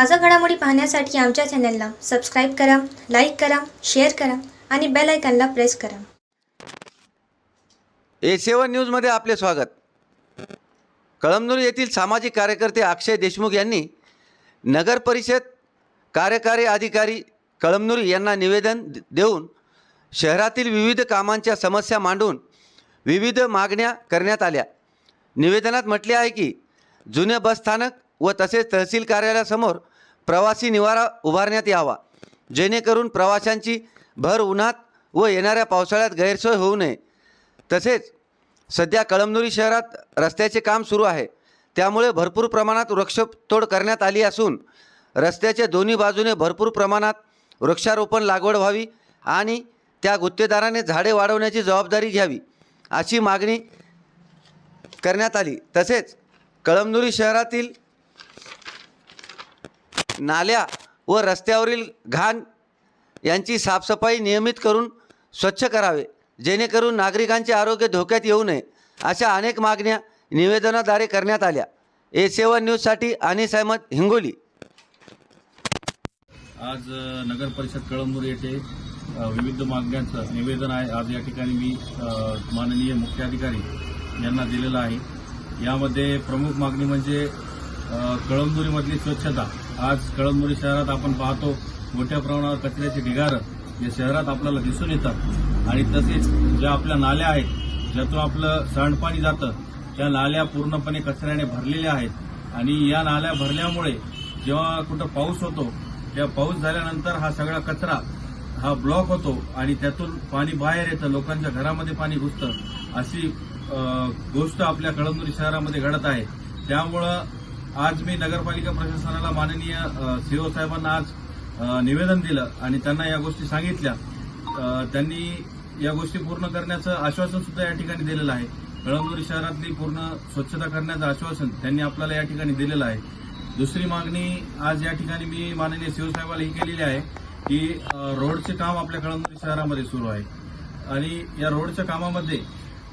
ताज़ा घडामोडी पाहण्यासाठी आमच्या चॅनलला सबस्क्राईब करा, लाईक करा, शेअर करा आणि बेल आयकॉनला प्रेस करा. A7 न्यूजमध्ये आपले स्वागत. कळमनुरी येथील सामाजिक कार्यकर्ते अक्षय देशमुख यांनी नगर परिषद कार्यकारी अधिकारी कळमनुरी यांना निवेदन देऊन शहरातील विविध कामांच्या समस्या मांडून विविध मागण्या करण्यात आल्या. निवेदनात म्हटले आहे की जुने बसस्थानक व तसेच तहसील कार्यालयासमोर प्रवासी निवारा उभारण्यात यावा, जेणेकरून प्रवाशांची भर उन्हात व येणाऱ्या पावसाळ्यात गैरसोय होऊ नये. तसेच सध्या कळमनुरी शहरात रस्त्याचे काम सुरू आहे, त्यामुळे भरपूर प्रमाणात वृक्षतोड करण्यात आली असून रस्त्याच्या दोन्ही बाजूने भरपूर प्रमाणात वृक्षारोपण लागवड व्हावी आणि त्या गुत्तेदाराने झाडे वाढवण्याची जबाबदारी घ्यावी, अशी मागणी करण्यात आली. तसेच कळमनुरी शहरातील नाल्या व रस्त्यावरील घाण यांची साफसफाई नियमित करून स्वच्छ करावे, जेणेकरून नागरिकांचे आरोग्य धोक्यात येऊ नये, अशा अनेक मागण्या निवेदनाद्वारे करण्यात आल्या. A7 न्यूजसाठी अनिस अहमद, हिंगोली. आज नगर परिषद कळमनुरी येथे विविध मागण्यांचं निवेदन आहे. आज या ठिकाणी मी माननीय मुख्याधिकारी यांना दिलेलं आहे. यामध्ये प्रमुख मागणी म्हणजे कळमनुरीमधली स्वच्छता. आज कळमनुरी शहरात आपण पाहतो मोठ्या प्रमाणावर कचऱ्याचे ढिगारं जे शहरात आपल्याला दिसून येतात आणि तसेच ज्या आपल्या नाल्या आहेत ज्यातून आपलं सांडपाणी जातं त्या नाल्या पूर्णपणे कचऱ्याने भरलेल्या आहेत आणि या नाल्या भरल्यामुळे जेव्हा कुठं पाऊस होतो त्या पाऊस झाल्यानंतर हा सगळा कचरा हा ब्लॉक होतो आणि त्यातून पाणी बाहेर येतं, लोकांच्या घरामध्ये पाणी घुसतं. अशी गोष्ट आपल्या कळमनुरी शहरामध्ये घडत आहे. त्यामुळं आज मी नगरपालिका प्रशासनाला माननीय सीओ साहेबांना आज निवेदन दिलं आणि त्यांना या गोष्टी सांगितल्या. त्यांनी या गोष्टी पूर्ण करण्याचं आश्वासन सुद्धा या ठिकाणी दिलेलं आहे. कळमनुरी शहरातली पूर्ण स्वच्छता करण्याचं आश्वासन त्यांनी आपल्याला या ठिकाणी दिलेलं आहे. दुसरी मागणी आज या ठिकाणी मी माननीय सीओ साहेबाला ही केलेली आहे की रोडचे काम आपल्या कळमनुरी शहरामध्ये सुरू आहे आणि या रोडच्या कामामध्ये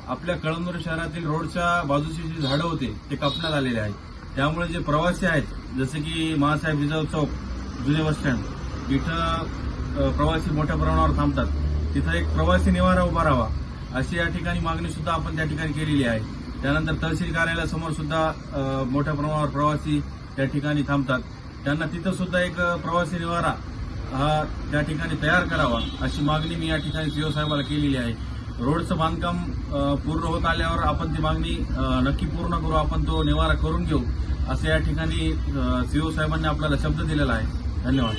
आपल्या कळमनुरी शहरातील रोडच्या बाजूची जी झाडं होते ते कापण्यात आलेले आहेत. त्यामुळे जे प्रवासी आहेत जसे की महासाहेब जिजाऊ चौक, जुने बसस्टँड, इथं प्रवासी मोठ्या प्रमाणावर थांबतात, तिथं एक प्रवासी निवारा उभा राहावा अशी या ठिकाणी मागणी सुद्धा आपण त्या ठिकाणी केलेली आहे. त्यानंतर तहसील कार्यालयासमोर सुद्धा मोठ्या प्रमाणावर प्रवासी त्या ठिकाणी थांबतात, त्यांना तिथं सुद्धा एक प्रवासी निवारा हा त्या ठिकाणी तयार करावा अशी मागणी मी या ठिकाणी सीओ साहेबाला केलेली आहे. रोडचं बांधकाम पूर्ण होत आल्यावर आपण ती मागणी नक्की पूर्ण करू, आपण तो निवारा करून घेऊ असं या ठिकाणी सीओ साहेबांनी आपल्याला शब्द दिलेला आहे. धन्यवाद.